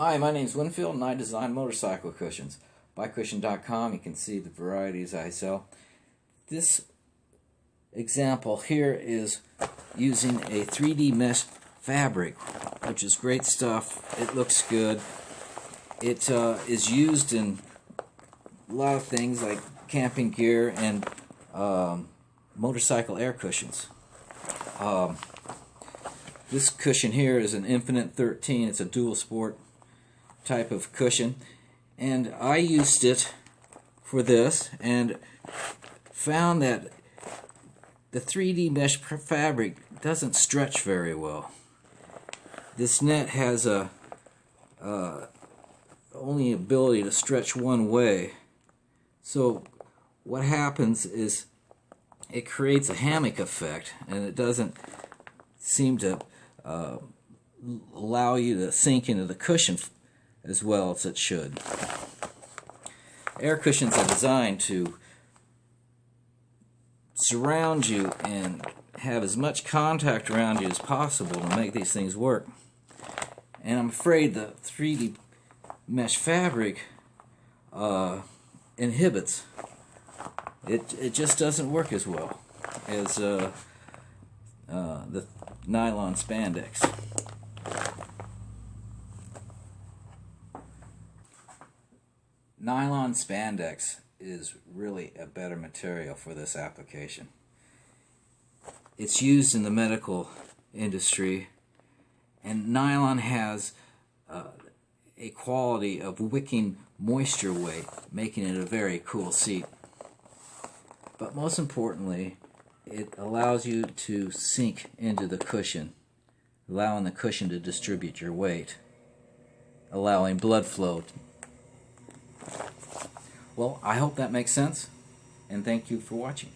Hi, my name is Winfield and I design motorcycle cushions. BikeCushion.com, you can see the varieties I sell. This example here is using a 3D mesh fabric, which is great stuff. It looks good. It is used in a lot of things like camping gear and motorcycle air cushions. This cushion here is an Infinite 13. It's a dual sport type of cushion, and I used it for this and found that the 3D mesh fabric doesn't stretch very well. This net has a only ability to stretch one way, so what happens is it creates a hammock effect, and it doesn't seem to allow you to sink into the cushion as well as it should. Air cushions are designed to surround you and have as much contact around you as possible to make these things work. And I'm afraid the 3D mesh fabric inhibits. It just doesn't work as well as the Nylon Spandex. Nylon Spandex is really a better material for this application. It's used in the medical industry, and nylon has a quality of wicking moisture away, making it a very cool seat. But most importantly, it allows you to sink into the cushion, allowing the cushion to distribute your weight, allowing blood flow. Well, I hope that makes sense, and thank you for watching.